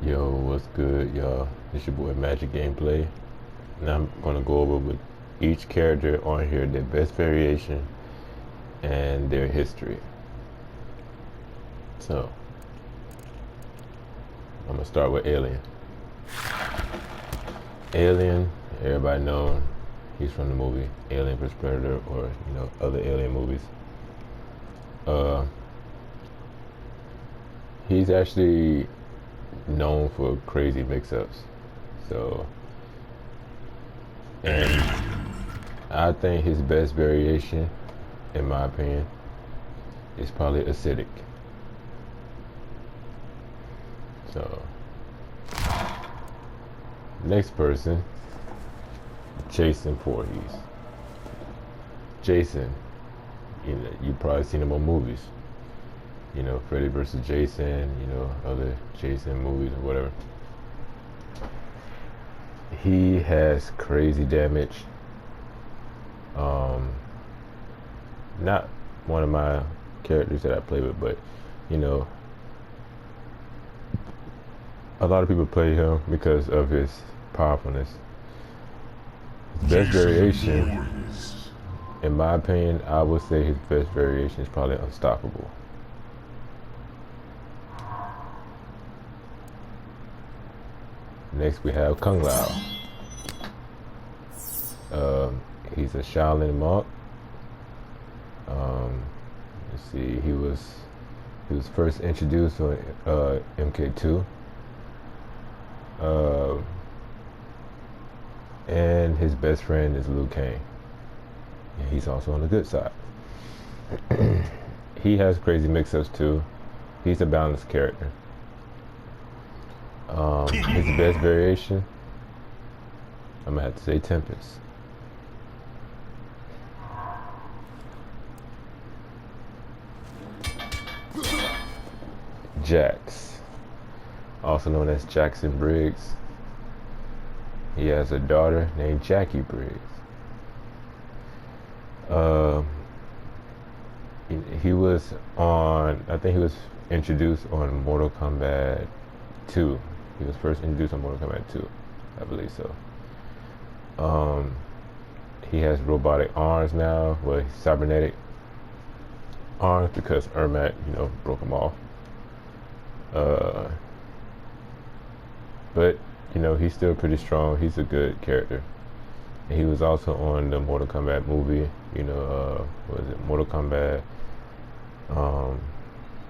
Yo, what's good, y'all? It's your boy Magic Gameplay, and I'm gonna go over with each character on here, their best variation and their history. So, I'm gonna start with Alien. Alien, everybody known, he's from the movie Alien vs Predator, or other Alien movies. Uh, he's actually known for crazy mix-ups. So, and I think his best variation, in my opinion, is probably acidic. So, next person, Jason Voorhees. Jason, you've probably seen him on movies. Freddy versus Jason, other Jason movies or whatever. He has crazy damage. Not one of my characters that I play with, but a lot of people play him because of his powerfulness. His best variation, in my opinion, I would say his best variation is probably Unstoppable. Next we have Kung Lao. He's a Shaolin monk. Let's see, he was first introduced on MK2. And his best friend is Liu Kang. And he's also on the good side. He has crazy mix-ups too. He's a balanced character. His best variation, I'm gonna have to say Tempest. Jax, also known as Jax Briggs. He has a daughter named Jacqui Briggs. He was on, I think he was introduced on Mortal Kombat 2. He was first introduced on Mortal Kombat 2, I believe so. He has robotic arms now, well, cybernetic arms because Ermac, broke them off. But he's still pretty strong. He's a good character. And he was also on the Mortal Kombat movie. What is it? Mortal Kombat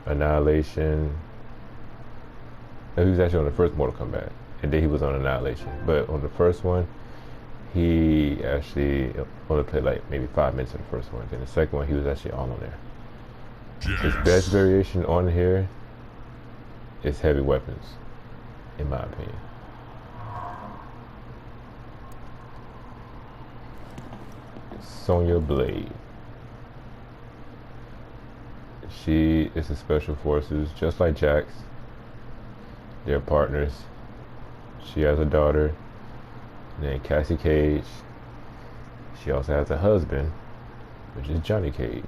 Annihilation. No, he was actually on the first Mortal Kombat, and then he was on Annihilation. But on the first one, he actually only played like maybe 5 minutes in the first one. Then the second one, he was actually all on there. Yes. His best variation on here is heavy weapons, in my opinion. Sonya Blade. She is a special forces, just like Jax. They're partners. She has a daughter named Cassie Cage. She also has a husband, which is Johnny Cage.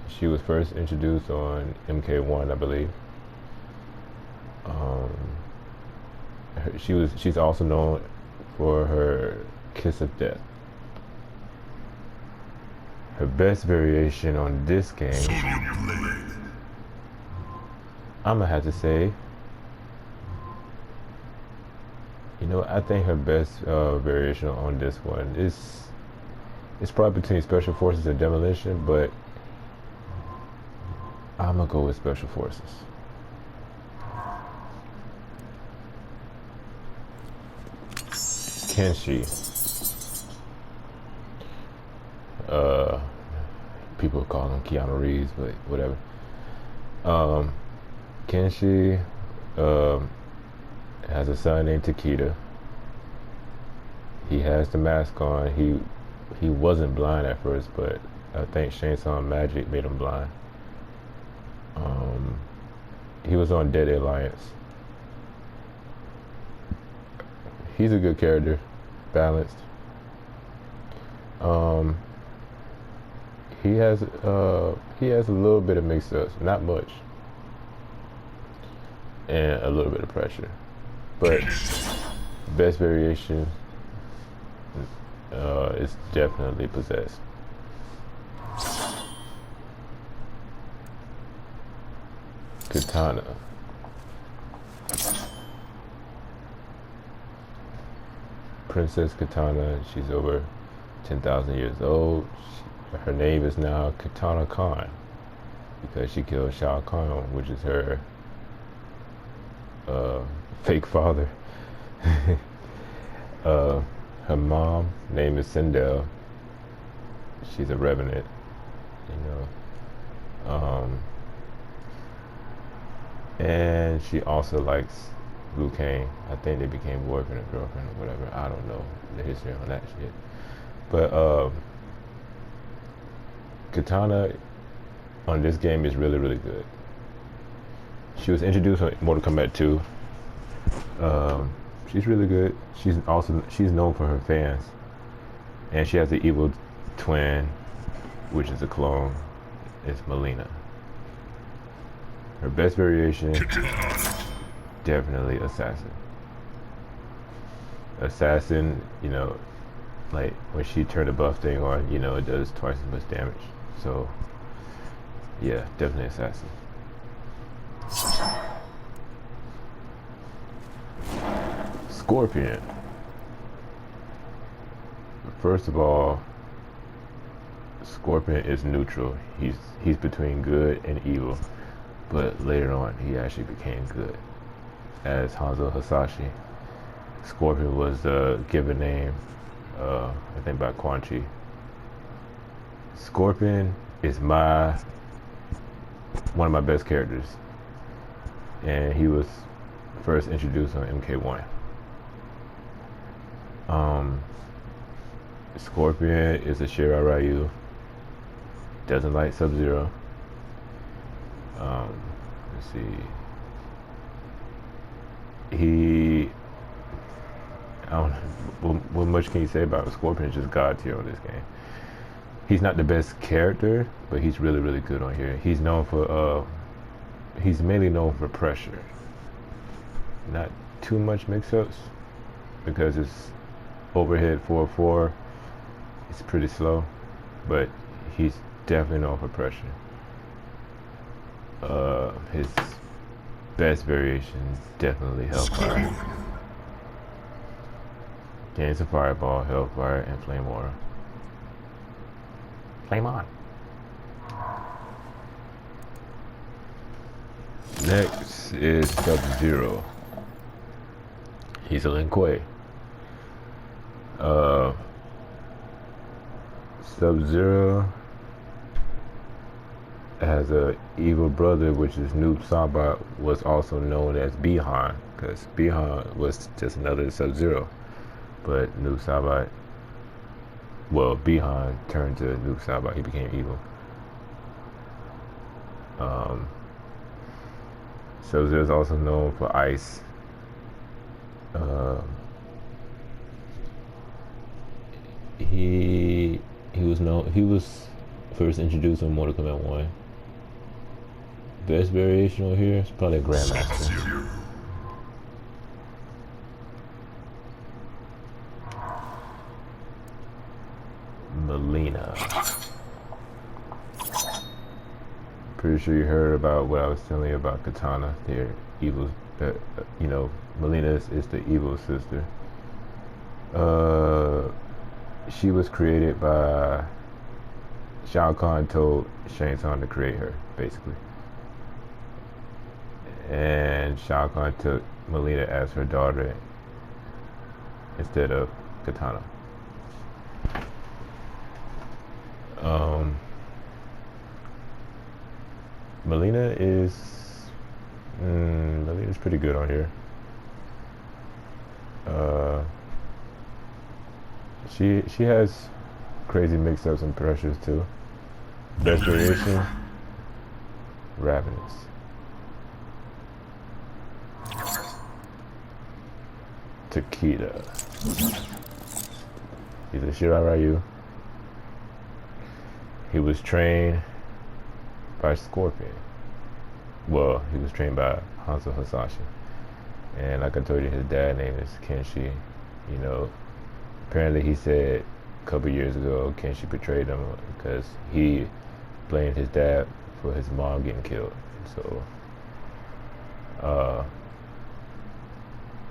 She was first introduced on MK1, I believe. She's also known for her Kiss of Death. Her best variation on this game, I'm gonna have to say, I think her best variation on this one is, it's probably between Special Forces and Demolition, but I'm gonna go with Special Forces. Kenshi. People call him Keanu Reeves, but whatever. Kenshi has a son named Takeda. He has the mask on. He wasn't blind at first, but I think Chainsaw Magic made him blind. He was on Dead Alliance. He's a good character, balanced. He has a little bit of mix-ups, not much. and a little bit of pressure. But best variation is definitely possessed. Kitana. Princess Kitana, she's over 10,000 years old. Her name is now Kotal Kahn because she killed Shao Kahn, which is her fake father. Her mom name is Sindel. She's a revenant, and she also likes Liu Kang. I think they became boyfriend and girlfriend or whatever. I don't know the history on that shit. But Kitana on this game is really, really good. She was introduced on Mortal Kombat 2. She's really good. She's known for her fans, and she has an evil twin, which is a clone. It's Mileena. Her best variation, definitely assassin. Assassin, like when she turned the buff thing on, it does twice as much damage. So, yeah, definitely assassin. Scorpion. First of all, Scorpion is neutral. He's between good and evil, but later on he actually became good. As Hanzo Hasashi, Scorpion was the given name, I think by Quan Chi. Scorpion is one of my best characters, and he was first introduced on MK1. Scorpion is a Shirai Ryu. Doesn't like Sub-Zero. Let's see. I don't know, what much can you say about Scorpion? Is just God tier on this game. He's not the best character, but he's really, really good on here. He's known for, he's mainly known for pressure. Not too much mix-ups, because it's overhead 4-4. It's pretty slow, but he's definitely known for pressure. His best variation is definitely Hellfire. Gains a Fireball, Hellfire, and Flame Aura. Flame on! Next is Sub-Zero. He's a Lin Kuei. Sub-Zero has a evil brother, which is Noob Saibot, was also known as Bihan, because Bihan was just another Sub-Zero. But Noob Saibot, Bihan turned to Noob Saibot, he became evil. Sub-Zero is also known for ice. He was first introduced in Mortal Kombat 1. Best variation over here is probably a Grandmaster. Mileena. Pretty sure you heard about what I was telling you about Kitana. Their evil, Mileena is the evil sister. She was created by Shao Kahn told Shang Tsung to create her, basically. And Shao Kahn took Mileena as her daughter instead of Kitana. Mileena's pretty good on here. She has crazy mix-ups and pressures too. Best variation, Ravenous. Takeda. He's a Shirai Ryu. He was trained by Scorpion. Well, he was trained by Hanzo Hasashi. And like I told you, his dad name is Kenshi. You know, apparently he said a couple years ago Kenshi betrayed him because he blamed his dad for his mom getting killed. So,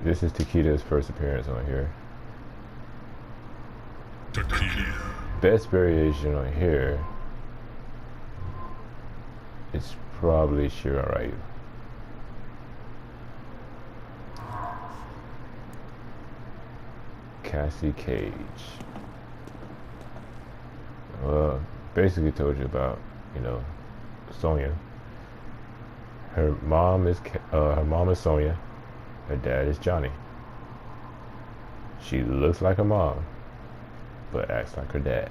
this is Takeda's first appearance on here. Takeda. Best variation on here is probably Shirarayu. Cassie Cage. Well, basically told you about, you know, Sonya. Her mom is Sonya. Her dad is Johnny. She looks like her mom, but acts like her dad.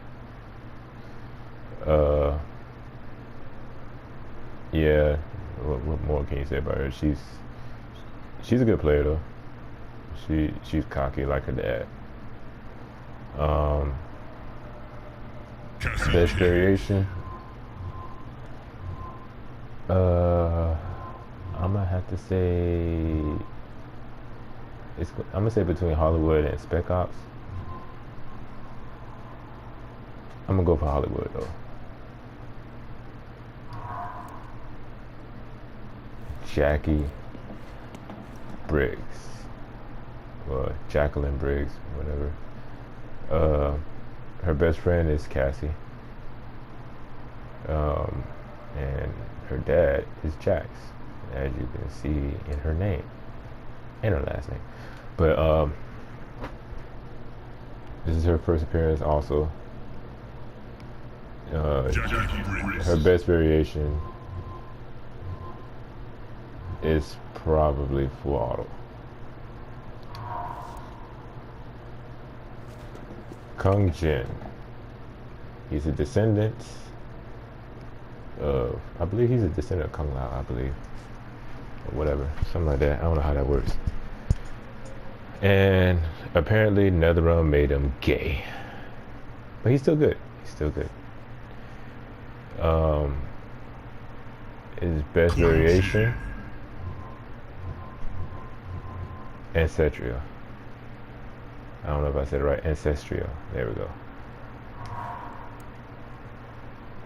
Yeah. What more can you say about her? She's a good player though. She's cocky like her dad. Best variation. I'm gonna have to say I'm gonna say between Hollywood and Spec Ops. I'm gonna go for Hollywood though. Jacqui Briggs. Well, Jacqueline Briggs, whatever. Her best friend is Cassie. And her dad is Jax, as you can see in her name and her last name. But this is her first appearance also. Her best variation is probably full auto. Kung Jin. He's a descendant of, I believe he's a descendant of Kung Lao, I believe. Or whatever, something like that. I don't know how that works. And apparently NetherRealm made him gay. But he's still good. He's still good. His best variation, Ancestral. I don't know if I said it right. Ancestral. There we go.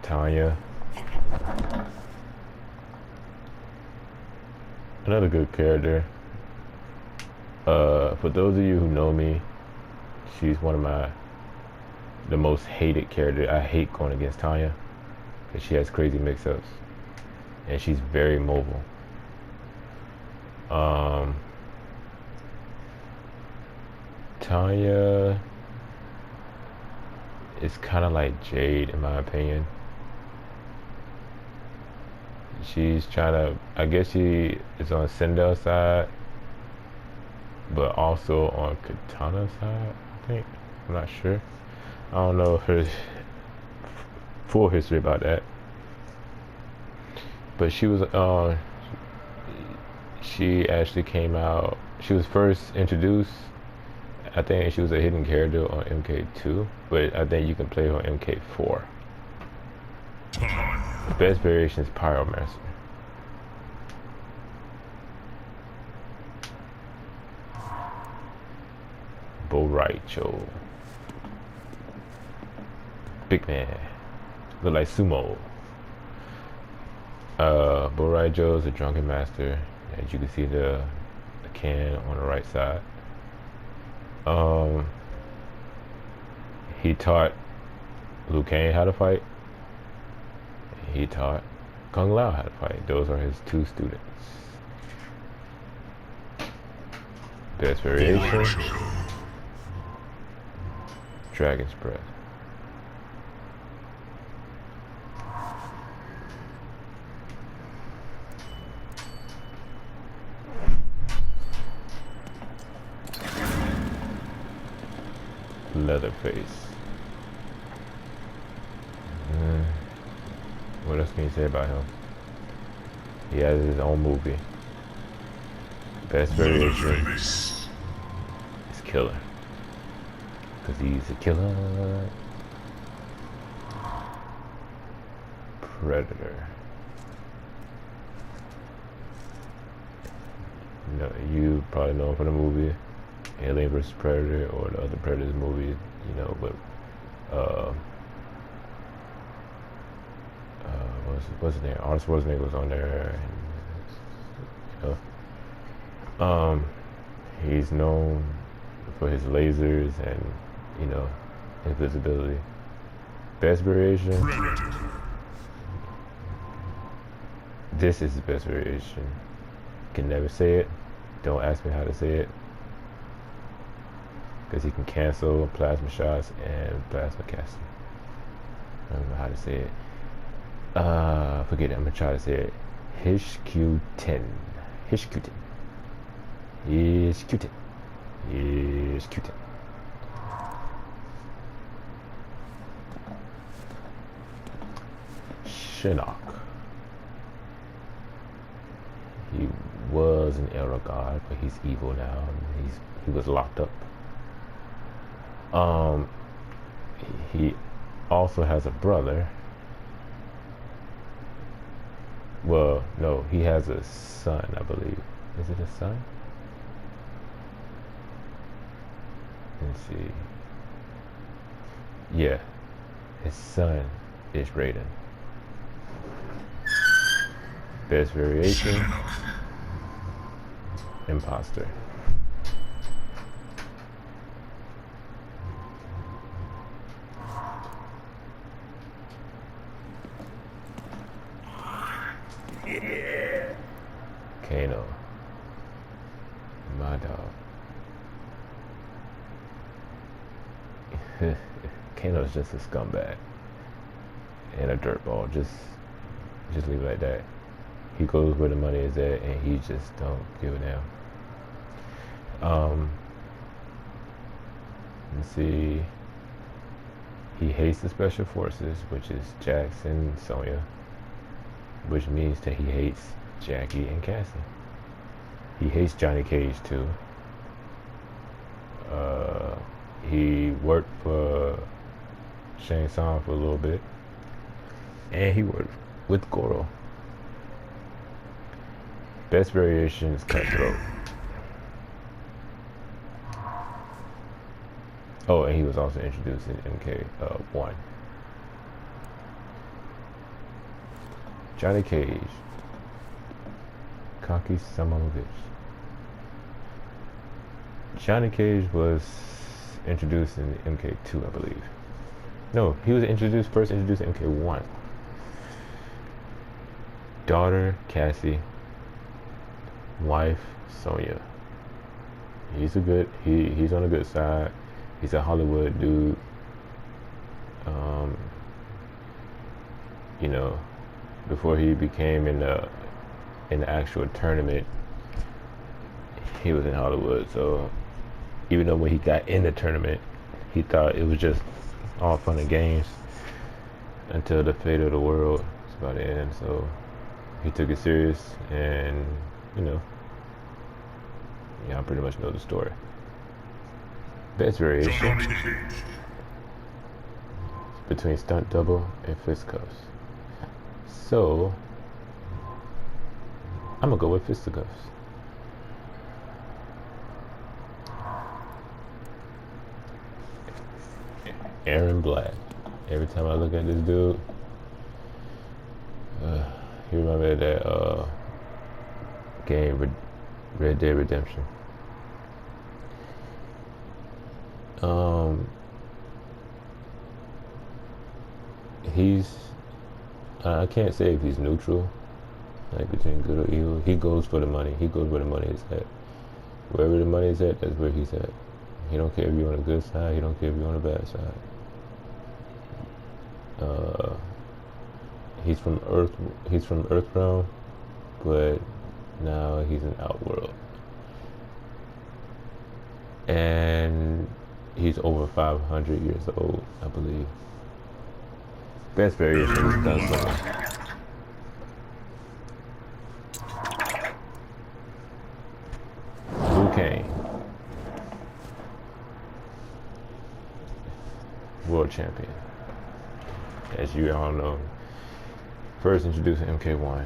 Tanya. Another good character. For those of you who know me, she's one of the most hated characters. I hate going against Tanya because she has crazy mix-ups and she's very mobile. Tanya is kind of like Jade in my opinion. She's trying to, I guess she is on Sindel's side, but also on Kitana's side, I think. I'm not sure. I don't know her full history about that. But she was she actually came out, she was first introduced, I think she was a hidden character on MK2, but I think you can play her on MK4. The best variation is Pyromancer. Rai Cho. Big man. Look like sumo. Rai Cho is a drunken master. As you can see the can on the right side. He taught Liu Kang how to fight. He taught Kung Lao how to fight. Those are his two students. Best variation, Dragon's Breath. Leatherface. What else can you say about him? He has his own movie. Best variation is Killer. Because he's a killer. Predator. you probably know him from the movie Alien vs Predator or the other Predators movies, but what's his name? Arnold Schwarzenegger was on there, and he's known for his lasers and invisibility. Best variation. This is the best variation. Can never say it. Don't ask me how to say it. Because he can cancel plasma shots and plasma casting. I don't know how to say it. Forget it. I'm gonna try to say it. Hishq-10. Hishq-10. Hishq-10. Hishq-10. Shinnok. He was an Erron god, but he's evil now. He was locked up. He also has a brother. Well, no, he has a son, I believe. Is it a son? Let's see. Yeah, his son is Raiden. Best variation. Imposter. Kano. My dog. Kano's just a scumbag and a dirtball. Just leave it like that. He goes where the money is at, and he just don't give a damn. Let's see. He hates the special forces, which is Jax and Sonya, which means that he hates Jacqui and Cassie. He hates Johnny Cage too. He worked for Shang Tsung for a little bit, and he worked with Goro. Best variation is Cutthroat. Oh, and he was also introduced in MK1. Johnny Cage. Cocky son of a bitch. Johnny Cage was introduced in MK2, I believe. No, he was first introduced in MK1. Daughter, Cassie. Wife, Sonya. He's on the good side. He's a Hollywood dude. Before he became in the actual tournament, he was in Hollywood. So even though when he got in the tournament, he thought it was just all fun and games until the fate of the world was about to end. So he took it serious, and I pretty much know the story. Best variation between stunt double and fisticuffs. So I'm gonna go with fisticuffs. Erron Black. Every time I look at this dude, he reminds me of that game Red Dead Redemption. I can't say if he's neutral, like between good or evil. He goes for the money. He goes where the money is at. Wherever the money is at, that's where he's at. He don't care if you're on the good side. He don't care if you're on the bad side. He's from Earth. He's from Earthrealm, but now he's in Outworld, and he's over 500 years old, I believe. Best variation is Gunslinger. Liu Kang, world champion. As you all know, first introduced in MK1.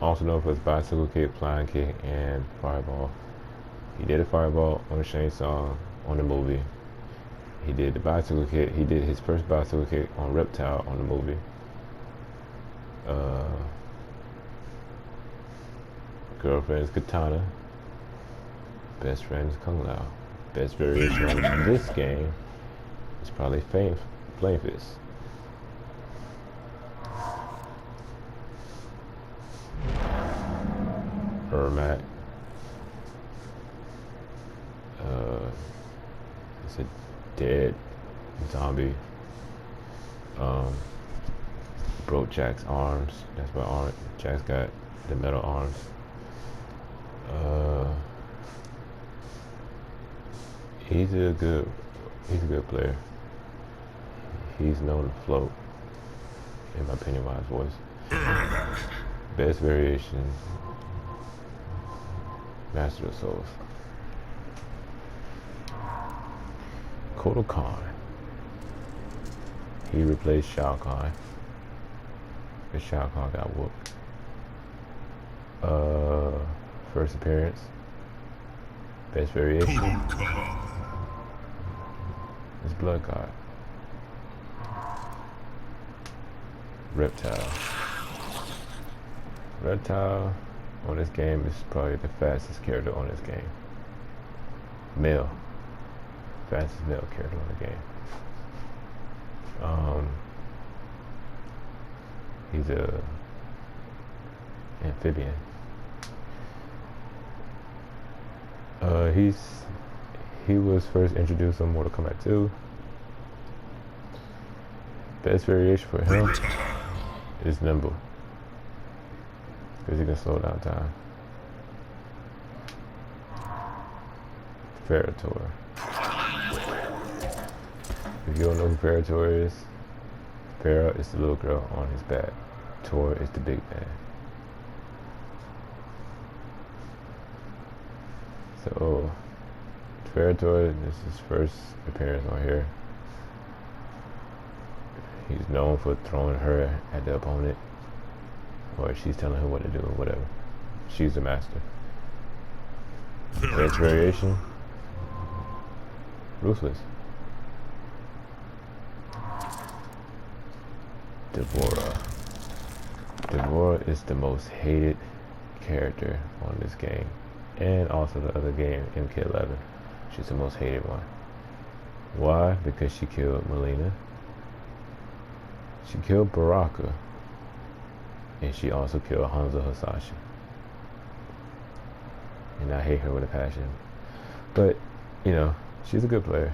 Also known for his bicycle kick, flying kick, and fireball. He did a fireball on Shang Tsung on the movie. He did the bicycle kick. He did his first bicycle kick on Reptile on the movie. Girlfriend is Kitana. Best friend is Kung Lao. Best variation on this game is probably Flame Fist. Ermac. It's a dead zombie. Broke Jax's arms. That's why Jax got the metal arms. He's a good player. He's known to float, in my opinion, by his voice. Best variation, Master of Souls. Kotal Kahn. He replaced Shao Kahn. Because Shao Kahn got whooped. First appearance. Best variation. His blood god. Reptile. Reptile on this game is probably the fastest character on this game. Male. Fastest male character on the game. He's a amphibian. He was first introduced on Mortal Kombat 2. Best variation for him is nimble, because he can slow down time. Ferra Torr. If you don't know who Ferra Torr is, Ferra is the little girl on his back. Torr is the big man. So, Ferra Torr, this is his first appearance on here. He's known for throwing her at the opponent, or she's telling him what to do or whatever. She's the master. Best variation, Ruthless. D'Vorah. D'Vorah is the most hated character on this game, and also the other game, MK11. She's the most hated one. Why? Because she killed Mileena. She killed Baraka. And she also killed Hanzo Hasashi. And I hate her with a passion. But, you know, she's a good player.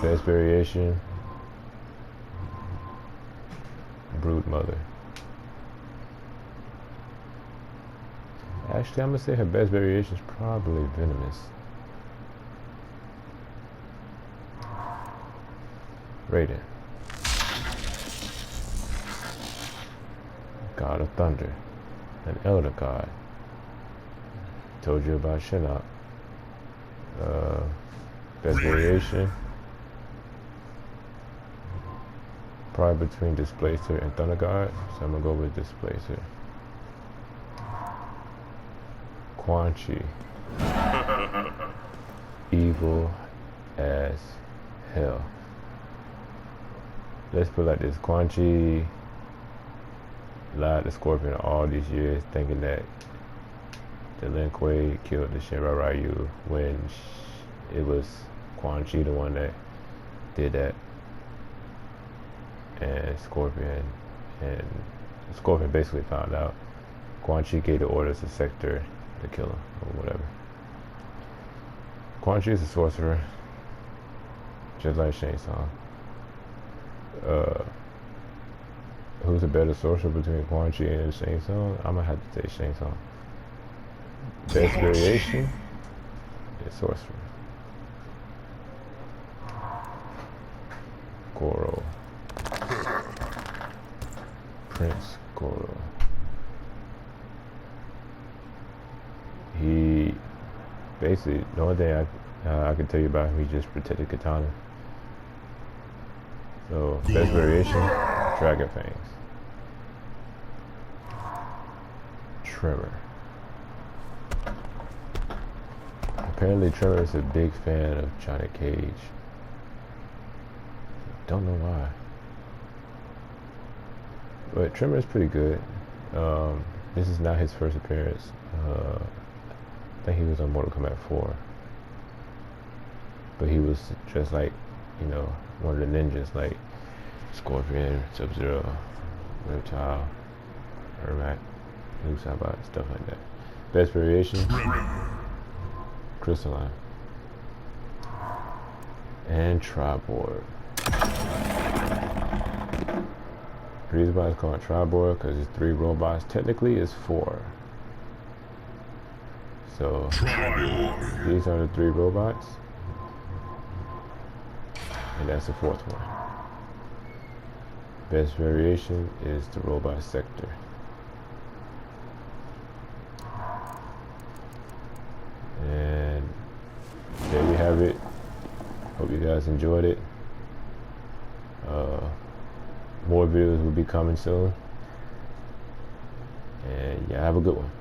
Best variation, Brood Mother. Actually, I'm gonna say her best variation is probably Venomous. Raiden. God of Thunder. An Elder God. Told you about Shinnok. Best variation, probably between Displacer and Thunder God, so I'm gonna go with Displacer. Quan Chi. Evil as hell. Let's put it like this. Quan Chi lied to Scorpion all these years, thinking that the Lin Kuei killed the Shinra Ryu, when it was Quan Chi the one that did that. And Scorpion basically found out. Quan Chi gave the orders to Sector to kill him, or whatever. Quan Chi is a sorcerer, just like Shang Tsung. Who's a better sorcerer between Quan Chi and Shang Tsung? I'm gonna have to say Shang Tsung. Best variation is sorcerer. Goro. Prince Goro. He basically, the only thing I can tell you about him, he just protected Kitana. So, best variation, Dragon Fangs. Tremor. Apparently Tremor is a big fan of Johnny Cage. Don't know why. But Tremor is pretty good. This is not his first appearance. I think he was on Mortal Kombat 4. But he was just like, you know, one of the ninjas like Scorpion, Sub-Zero, Reptile, Erron Black, stuff like that. Best variation? Crystalline. And Triborg. The reason why it's called Triborg because it's 3 robots. Technically it's 4. So these are the 3 robots. And that's the 4th one. Best variation is the robot sector. And there you have it. Hope you guys enjoyed it. More videos will be coming soon. And yeah, have a good one.